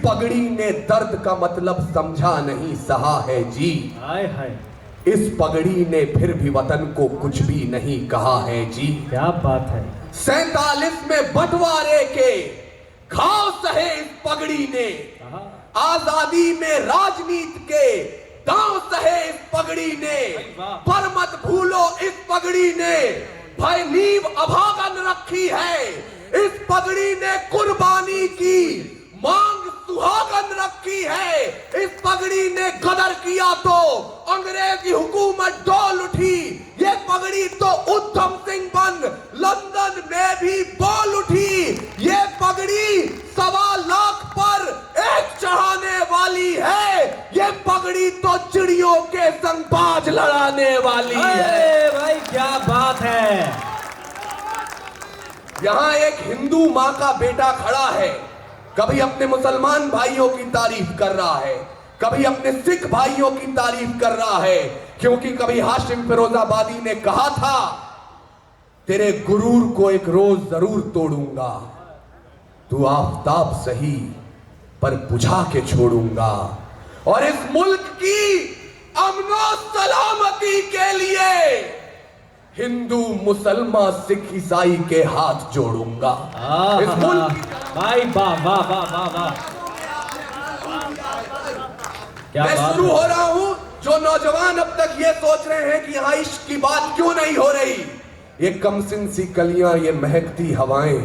पगड़ी ने दर्द का मतलब समझा नहीं सहा है जी। हाय हाय, इस पगड़ी ने फिर भी वतन को कुछ भी नहीं कहा है जी। क्या बात है। 47 में बंटवारे के घाव सहे इस पगड़ी ने, आजादी में राजनीति के दांव सहे इस पगड़ी ने, पर मत भूलो इस पगड़ी ने भय नींव अभागन रखी है। इस पगड़ी ने कुर्बानी की मांग सुहागन रखी है। इस पगड़ी ने गदर किया तो अंग्रेजी हुकूमत डोल उठी। ये पगड़ी तो उधम सिंह बन लंदन में भी बोल उठी। ये पगड़ी 1.25 लाख पर एक चढ़ाने वाली है। ये पगड़ी तो चिड़ियों के संग बाज लड़ाने वाली है। भाई क्या बात है। यहां एक हिंदू मां का बेटा खड़ा है, कभी अपने मुसलमान भाइयों की तारीफ कर रहा है, कभी अपने सिख भाइयों की तारीफ कर रहा है, क्योंकि कभी हाशिम फिरोजाबादी ने कहा था तेरे गुरूर को एक रोज जरूर तोड़ूंगा, तू आफताब सही पर बुझा के छोड़ूंगा। और इस मुल्क की अमनो सलामती के लिए हिंदू मुसलमान सिख ईसाई के हाथ जोड़ूंगा। इस मुल्क भाई वाह वाह वाह वाह वाह, क्या मैं बात शुरू है। हो रहा हूं। जो नौजवान अब तक ये सोच रहे हैं कि यहाँ इश्क की बात क्यों नहीं हो रही, ये कमसिन सी कलियां, ये महकती हवाएं,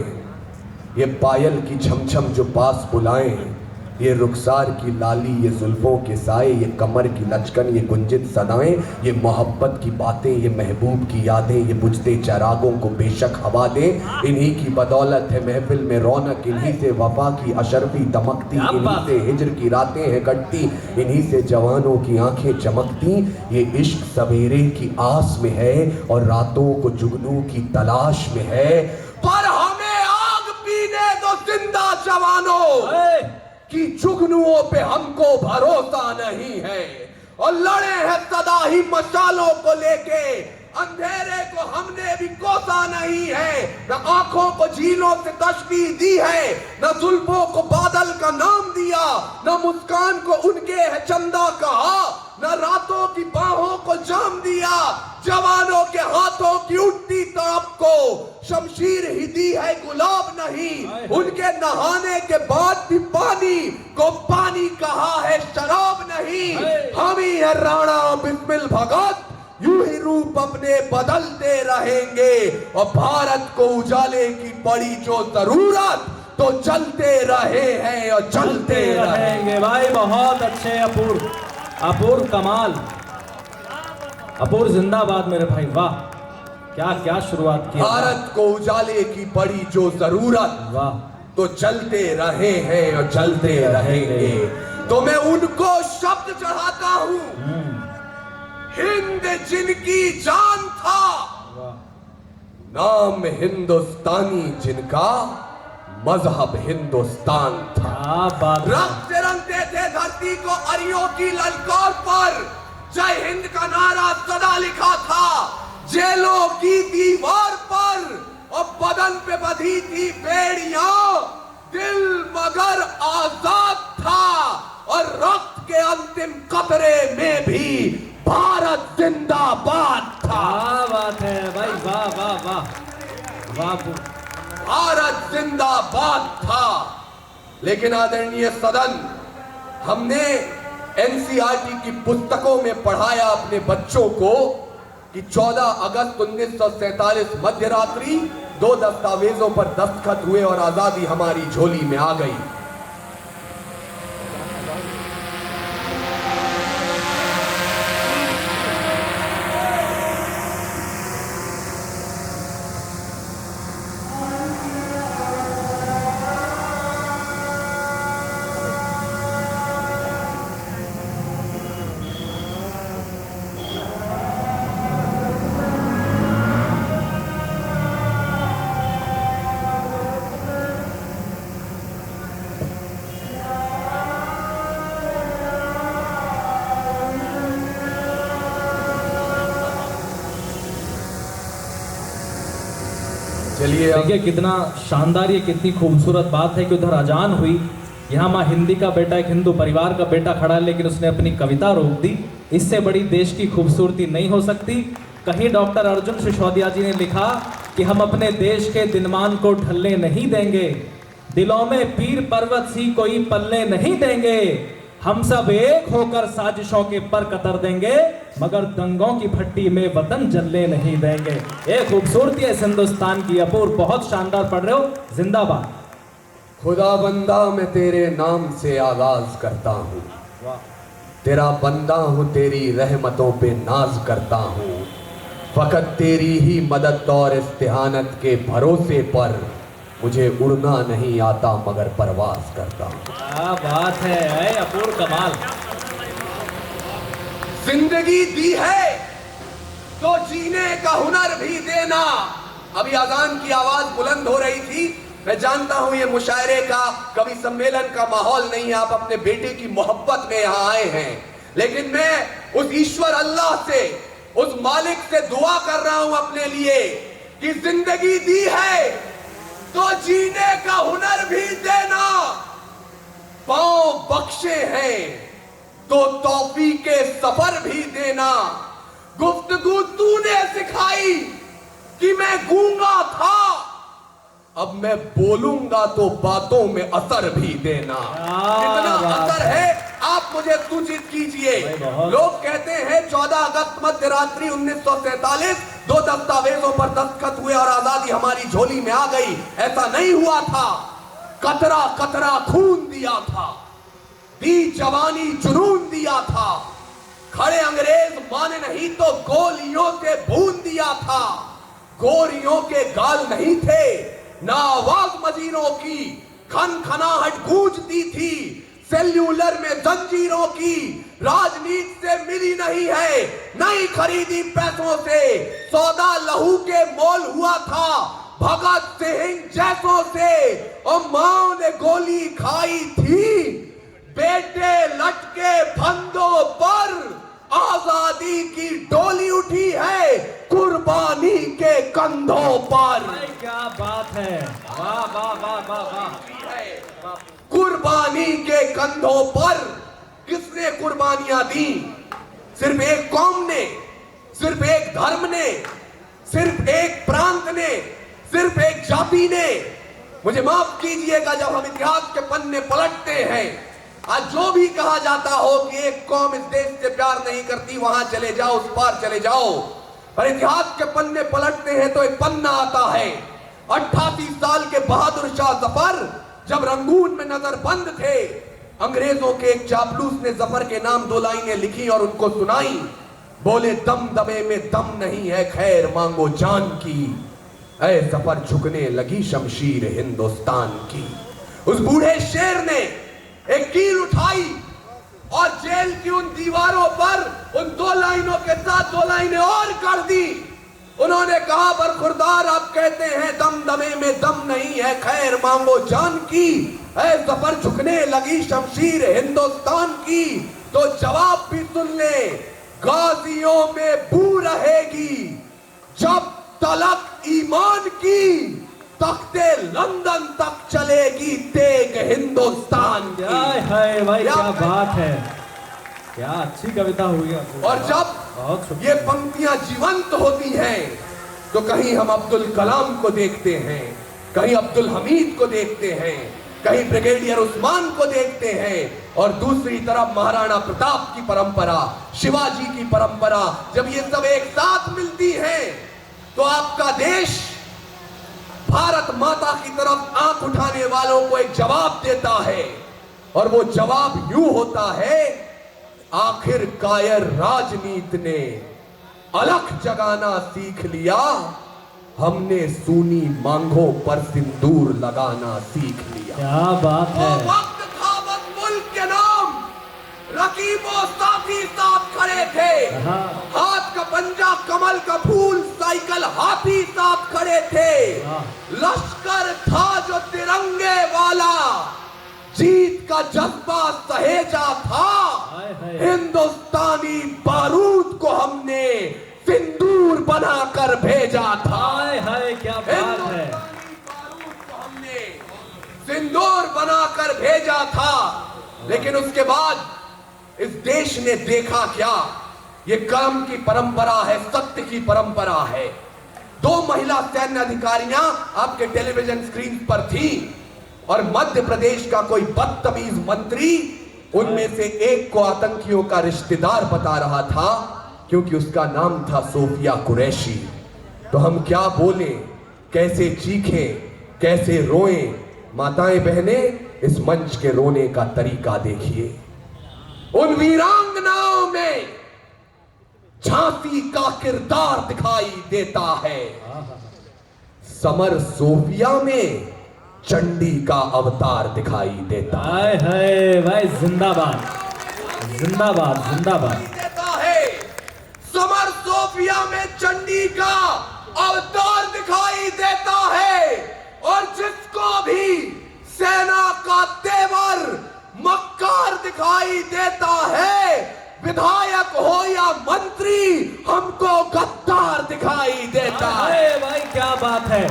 ये पायल की छमछम जो पास बुलाएं, ये रुखसार की लाली, ये जुल्फों के साए, ये कमर की लचकन, ये गुंजित सदाएं, ये मोहब्बत की बातें, ये महबूब की यादें, ये बुझते चरागों को बेशक हवा दे। इन्हीं की बदौलत है महफिल में रौनक, इन्हीं से वफा की अशरफी दमकती, इन्हीं से हिजर की रातें हैं कटती, इन्हीं से जवानों की आंखें चमकती। ये इश्क सवेरे की आस में है और रातों को जुगनू की तलाश में है। पर हमें आग पीने दो जिंदा जवानों कि जुगनुओं पे हमको भरोसा नहीं है। और लड़े हैं सदा ही मशालों को लेके, अंधेरे को हमने भी कोसा नहीं है। न आंखों को झीलों से तशबीह दी है, न जुल्फों को बादल का नाम दिया, न मुस्कान को उनके है चंदा कहा, न रातों की बाहों को जाम दिया। जवानों के हाथों की उठती तड़प को शमशीर ही दी है, गुलाब नहीं। उनके नहाने के बाद भी पानी को पानी कहा है, शराब नहीं। हम ही है राणा बिस्मिल भगत, यूं ही रूप अपने बदलते रहेंगे। और भारत को उजाले की पड़ी जो जरूरत, तो चलते रहे हैं और चलते रहेंगे। भाई बहुत अच्छे, अपूर्व अपूर्व, कमाल, अपूर्व जिंदाबाद मेरे भाई, वाह क्या क्या शुरुआत की। भारत को उजाले की पड़ी जो जरूरत, वाह, तो चलते रहे हैं और चलते रहेंगे। तो मैं उनको शब्द चढ़ाता हूं, हिंद जिनकी जान था, नाम हिंदुस्तानी जिनका, मजहब हिंदुस्तान था। रक्त से रंगते थे धरती को अरियों की ललकार पर, जय हिंद का नारा सदा लिखा था जेलों की दीवार पर। और बदन पे बंधी थी बेड़ियां, दिल मगर आजाद था। और रक्त के अंतिम कतरे में भी भारत जिंदाबाद था। बात है भाई, वाह वाह वाह वाह, भारत जिंदाबाद था। लेकिन आदरणीय सदन, हमने एनसीईआरटी की पुस्तकों में पढ़ाया अपने बच्चों को कि 14 अगस्त 1947 मध्य रात्रि 2 दस्तावेजों पर दस्तखत हुए और आजादी हमारी झोली में आ गई। चलिए देखिए कितना शानदार, ये कितनी खूबसूरत बात है कि उधर अजान हुई यहाँ माँ हिंदी का बेटा, एक हिंदू परिवार का बेटा खड़ा है, लेकिन उसने अपनी कविता रोक दी। इससे बड़ी देश की खूबसूरती नहीं हो सकती। कहीं डॉक्टर अर्जुन सिसोदिया जी ने लिखा कि हम अपने देश के दिनमान को ढलने नहीं देंगे, दिलों में पीर पर्वत सी कोई पलने नहीं देंगे, हम सब एक होकर साजिशों के पर कतर देंगे, मगर दंगों की भट्टी में वतन जलने नहीं देंगे। ये खूबसूरती है हिंदुस्तान की। अपूर्व, बहुत शानदार पढ़ रहे हो, जिंदाबाद। खुदा बंदा मैं तेरे नाम से आगाज करता हूँ, तेरा बंदा हूँ, तेरी रहमतों पे नाज करता हूँ, फकत तेरी ही मदद और इस्तिहानत के भरोसे पर मुझे उड़ना नहीं आता मगर परवाज करता हूँ। क्या बात है अपूर्व, कमाल। जिंदगी दी है तो जीने का हुनर भी देना। अभी अजान की आवाज बुलंद हो रही थी। मैं जानता हूं ये मुशायरे का, कवि सम्मेलन का माहौल नहीं है, आप अपने बेटे की मोहब्बत में यहां आए हैं, लेकिन मैं उस ईश्वर अल्लाह से, उस मालिक से दुआ कर रहा हूं अपने लिए कि जिंदगी दी है तो जीने का हुनर भी देना, पांव बख्शे हैं तो तौफीके सफर भी देना। गुफ्तगू तूने सिखाई कि मैं गूंगा था, अब मैं बोलूंगा तो बातों में असर भी देना। कितना असर है आप मुझे सूचित कीजिए। लोग कहते हैं 14 अगस्त मध्य रात्रि 1947 2 दस्तावेजों पर दस्तखत हुए और आजादी हमारी झोली में आ गई। ऐसा नहीं हुआ था। कतरा कतरा खून दिया था, दी जवानी जुनून दिया था, खड़े अंग्रेज माने नहीं तो गोलियों से भून दिया था। गोरियों के गाल नहीं थे ना आवाज मजीरों की, खनखनाहट गूंजती थी सेल्यूलर में जंजीरों की। राजनीति से मिली नहीं है, नहीं खरीदी पैसों से, सौदा लहू के मोल हुआ था भगत सिंह जैसों से। और मां ने गोली खाई थी, बेटे लटके फंदों पर, आजादी की डोली उठी है कुर्बानी के कंधों पर। क्या बात है, वाह वाह वाह वाह वाह। कुर्बानी के कंधों पर किसने कुर्बानियां दी? सिर्फ एक कौम ने, सिर्फ एक धर्म ने, सिर्फ एक प्रांत ने, सिर्फ एक जाति ने। मुझे माफ कीजिएगा, जब हम इतिहास के पन्ने पलटते हैं, आज जो भी कहा जाता हो कि एक कौम इस देश से प्यार नहीं करती, वहां चले जाओ, उस पार चले जाओ, पर इतिहास के पन्ने पलटते हैं तो एक पन्ना आता है 88 साल के बहादुर शाह जफर जब रंगून में नजरबंद थे, अंग्रेजों के एक चापलूस ने जफर के नाम 2 लाइनें लिखी और उनको सुनाई। बोले दम दमे में दम नहीं है, खैर मांगो जान की, ऐ जफर झुकने लगी शमशीर हिंदुस्तान की। उस बूढ़े शेर ने एक कील उठाई और जेल की उन दीवारों पर उन 2 लाइनों के साथ 2 लाइनें और कर दी। उन्होंने कहा, बरखुरदार आप कहते हैं दम दमे में दम नहीं है, खैर मांगो जान की, ऐ जफर झुकने लगी शमशीर हिंदुस्तान की। तो जवाब भी सुन ले, गाजियों में बू रहेगी जब तलक ईमान की, तख्ते लंदन तक चलेगी तेग हिंदुस्तान की। हाय भाई, क्या बात है, क्या अच्छी कविता हुई है। और जब ये पंक्तियां जीवंत होती हैं तो कहीं हम अब्दुल कलाम को देखते हैं, कहीं अब्दुल हमीद को देखते हैं, कहीं ब्रिगेडियर उस्मान को देखते हैं, और दूसरी तरफ महाराणा प्रताप की परंपरा, शिवाजी की परंपरा। जब ये सब एक साथ मिलती है तो आपका देश भारत माता की तरफ आंख उठाने वालों को एक जवाब देता है, और वो जवाब यूं होता है, आखिर कायर राजनीति ने अलख जगाना सीख लिया, हमने सूनी मांगों पर सिंदूर लगाना सीख लिया। क्या बात है। वो वक्त था बस मुल्क के नाम रकीबों साथी साथ खड़े थे, हाथ का पंजा कमल का फूल, साइकिल हाथी साथ खड़े थे, लश्कर था जो तिरंगे वाला, जीत का जज्बा सहेजा था, हिंदुस्तानी बारूद को हमने सिंदूर बनाकर भेजा था। हाय हाय, क्या बात है। बारूद को हमने सिंदूर बनाकर भेजा था, लेकिन उसके बाद इस देश ने देखा क्या? ये कर्म की परंपरा है, सत्य की परंपरा है। 2 महिला सैन्य अधिकारियां आपके टेलीविजन स्क्रीन पर थी और मध्य प्रदेश का कोई बदतमीज मंत्री उनमें से एक को आतंकियों का रिश्तेदार बता रहा था, क्योंकि उसका नाम था सोफिया कुरैशी। तो हम क्या बोलें, कैसे चीखें, कैसे रोएं? माताएं बहनें, इस मंच के रोने का तरीका देखिए। उन वीरांगनाओं में झांसी का किरदार दिखाई देता है, समर सोफिया में चंडी का अवतार दिखाई देता है। हाय हाय भाई, जिंदाबाद जिंदाबाद जिंदाबाद। देता है, समर सोफिया में चंडी का अवतार दिखाई देता है। और जिसको भी सेना का तेवर मक्कार दिखाई देता है, विधायक हो या मंत्री, हमको गद्दार दिखाई देता है। अरे भाई क्या बात है,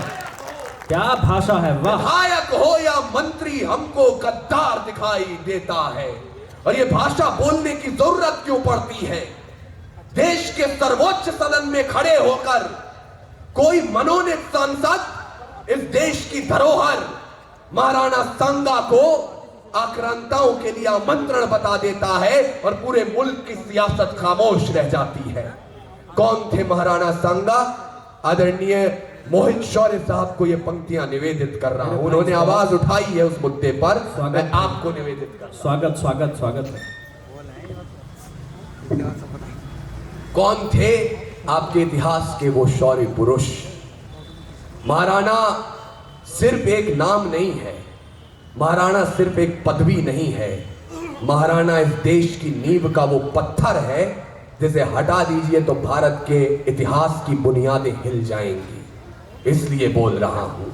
क्या भाषा है, वाह। विधायक हो या मंत्री, हमको गद्दार दिखाई देता है। और ये भाषा बोलने की जरूरत क्यों पड़ती है? देश के सर्वोच्च सदन में खड़े होकर कोई मनोनीत सांसद इस देश की धरोहर महाराणा सांगा को आक्रांताओं के लिए आमंत्रण बता देता है और पूरे मुल्क की सियासत खामोश रह जाती है। कौन थे महाराणा सांगा? आदरणीय मोहित शौर्य साहब को ये पंक्तियां निवेदित कर रहा हूं। उन्होंने आवाज उठाई है उस मुद्दे पर, मैं आपको निवेदित कर रहा हूं। स्वागत स्वागत स्वागत है। कौन थे आपके इतिहास के वो शौर्य पुरुष? महाराणा सिर्फ एक नाम नहीं है, महाराणा सिर्फ एक पदवी नहीं है, महाराणा इस देश की नींव का वो पत्थर है जिसे हटा दीजिए तो भारत के इतिहास की बुनियादें हिल जाएंगी। इसलिए बोल रहा हूं।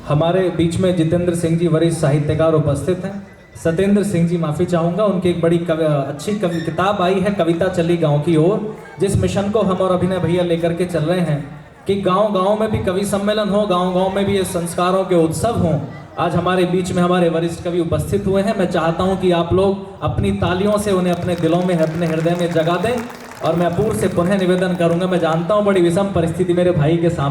हमारे बीच में जितेंद्र सिंह जी वरिष्ठ साहित्यकार उपस्थित हैं। सत्येंद्र सिंह जी, माफी चाहूंगा, उनकी एक बड़ी अच्छी किताब आई है, कविता चली गांव की ओर, जिस मिशन को हम और अभिनय भैया लेकर के चल रहे हैं कि गांव-गांव में भी कवि सम्मेलन हो, गांव-गांव में भी ये संस्कारों के उत्सव हों। आज हमारे बीच में हमारे वरिष्ठ कवि उपस्थित हुए हैं। मैं चाहता हूं कि आप लोग अपनी तालियों से उन्हें अपने दिलों में, अपने हृदय में जगा दें। और मैं अपूर्व से पुनः निवेदन करूंगा, मैं जानता हूं बड़ी विषम परिस्थिति मेरे भाई के सामने